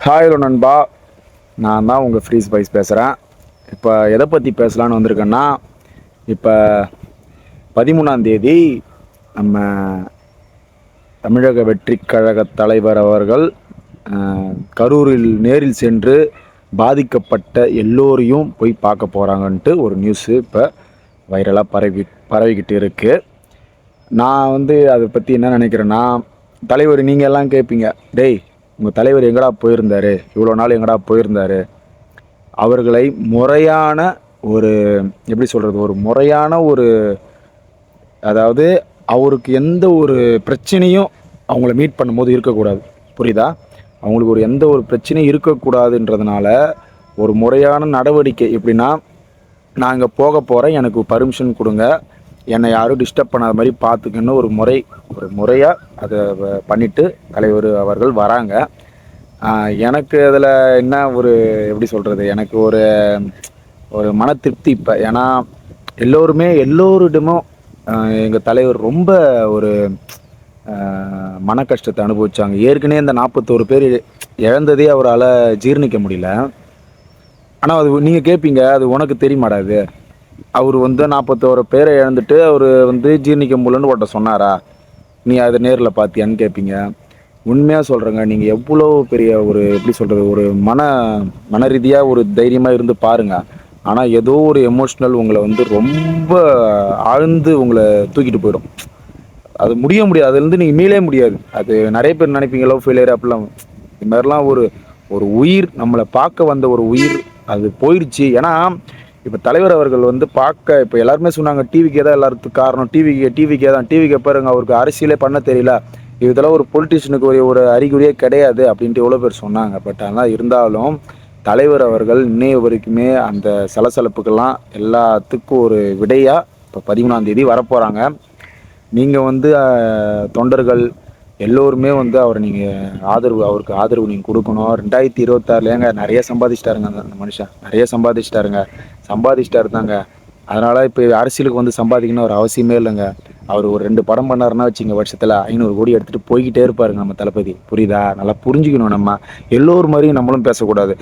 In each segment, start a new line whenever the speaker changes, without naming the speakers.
Hi நண்பா, நான் தான் உங்கள் ஃப்ரீ ஸ்பைஸ் பேசுகிறேன். இப்போ எதை பற்றி பேசலான்னு வந்திருக்கேன்னா, இப்போ 13ஆம் தேதி நம்ம தமிழக வெற்றிக் கழக தலைவர் அவர்கள் கரூரில் நேரில் சென்று பாதிக்கப்பட்ட எல்லோரையும் போய் பார்க்க போகிறாங்கன்ட்டு ஒரு நியூஸு இப்போ வைரலாக பரவிக்கிட்டு இருக்குது. நான் அதை பற்றி என்ன நினைக்கிறேன்னா, தலைவர் நீங்கள் எல்லாம் கேட்பீங்க, டேய் உங்கள் தலைவர் எங்கடா போயிருந்தார், இவ்வளோ நாள் எங்கடா போயிருந்தார், அவர்களை முறையான ஒரு எப்படி சொல்கிறது, ஒரு முறையான ஒரு அதாவது அவருக்கு எந்த ஒரு பிரச்சனையும் அவங்கள மீட் பண்ணும்போது இருக்கக்கூடாது, புரியுதா? அவங்களுக்கு எந்த ஒரு பிரச்சனையும் இருக்கக்கூடாதுன்றதுனால ஒரு முறையான நடவடிக்கை எப்படின்னா, நான் இங்கே போக போகிறேன், எனக்கு பர்மிஷன் கொடுங்க, என்னை யாரும் டிஸ்டர்ப் பண்ணாத மாதிரி பார்த்துக்கன்னு ஒரு முறையாக அதை பண்ணிவிட்டு தலைவர் அவர்கள் வராங்க. எனக்கு அதில் என்ன ஒரு எப்படி சொல்கிறது, எனக்கு ஒரு ஒரு மன திருப்தி இப்போ. ஏன்னா எல்லோரிடமும் எங்கள் தலைவர் ரொம்ப ஒரு மன கஷ்டத்தை அனுபவித்தாங்க. ஏற்கனவே இந்த 41 பேர் இழந்ததே அவரால் ஜீர்ணிக்க முடியல. ஆனால் அது நீங்கள் கேட்பீங்க, அது உனக்கு தெரியுமாடாது, அவர் 41 பேரை இழந்துட்டு அவர் ஜீர்ணிக்க முடியலன்னு ஒருத்த சொன்னாரா, நீ அதை நேரில் பார்த்தியான்னு கேட்பீங்க. உண்மையாக சொல்கிறேங்க, நீங்கள் எவ்வளோ பெரிய ஒரு எப்படி சொல்கிறது, ஒரு மன ரீதியாக ஒரு தைரியமாக இருந்து பாருங்கள். ஆனால் ஏதோ ஒரு எமோஷ்னல் உங்களை ரொம்ப ஆழ்ந்து உங்களை தூக்கிட்டு போயிடும். அது முடியாது, அதுலேருந்து நீங்கள் மீளே முடியாது. அது நிறைய பேர் நினைப்பீங்க லவ் ஃபெயிலியர் அப்படிலாம். இது மாதிரிலாம் ஒரு உயிர், நம்மளை பார்க்க வந்த ஒரு உயிர் அது போயிடுச்சு. ஏன்னா இப்போ தலைவர் அவர்கள் பார்க்க இப்போ எல்லாருமே சொன்னாங்க, டிவிக்கே தான் எல்லாத்துக்கும் காரணம், டிவிக்கே தான், டிவிக்கு பாருங்க அவருக்கு அரசியலே பண்ண தெரியல, இதெல்லாம் ஒரு பொலிட்டிஷியனுக்கு ஒரு அறிகுறியே கிடையாது அப்படின்ட்டு எவ்வளோ பேர் சொன்னாங்க. பட் ஆனால் இருந்தாலும் தலைவர் அவர்கள் இன்னைய வரைக்குமே அந்த சலசலப்புக்கெல்லாம் எல்லாத்துக்கும் ஒரு விடையாக இப்போ 13ஆம் தேதி வரப்போகிறாங்க. நீங்கள் தொண்டர்கள் எல்லோருமே அவரை நீங்கள் அவருக்கு ஆதரவு நீங்கள் கொடுக்கணும். 2026 நிறைய சம்பாதிச்சிட்டாருங்க, அந்த மனுஷன் நிறைய சம்பாதிச்சிட்டாரு தாங்க. அதனால் இப்போ அரசியலுக்கு சம்பாதிக்கணும் ஒரு அவசியமே இல்லைங்க. அவர் ஒரு 2 படம் பண்ணாருன்னா வச்சுங்க, வருஷத்தில் 500 கோடி எடுத்துகிட்டு போய்கிட்டே இருப்பாருங்க நம்ம தளபதி, புரியுதா? நல்லா புரிஞ்சுக்கணும். நம்ம எல்லோரும் மாதிரியும் நம்மளும் பேசக்கூடாது.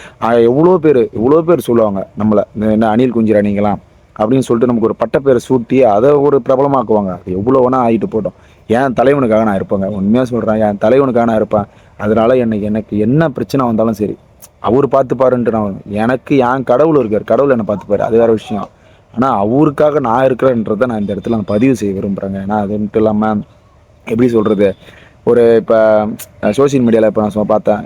எவ்வளோ பேர் சொல்லுவாங்க நம்மளை, என்ன அணில் குஞ்சிராணிங்களாம் அப்படின்னு சொல்லிட்டு நமக்கு ஒரு பட்ட பேரை சூட்டி அதை ஒரு பிரபலமாக்குவாங்க. அது எவ்வளோ வேணால் ஆகிட்டு போட்டோம். என் தலைவனுக்காக நான் இருப்பேங்க, உண்மையாக சொல்கிறேன், என் தலைவனுக்காக நான் இருப்பேன். அதனால் எனக்கு என்ன பிரச்சனை வந்தாலும் சரி அவர் பார்த்துப்பாருன்ட்டு நான், எனக்கு என் கடவுள் இருக்கார், கடவுள் என்னை பார்த்துப்பாரு, அது வேறு விஷயம். ஆனால் அவருக்காக நான் இருக்கிறேன்றதை நான் இந்த இடத்துல நான் பதிவு செய்ய விரும்புகிறேங்க. ஏன்னா அது மட்டும் இல்லாமல் எப்படி சொல்கிறது, இப்போ சோசியல் மீடியாவில் இப்போ நான் பார்த்தேன்,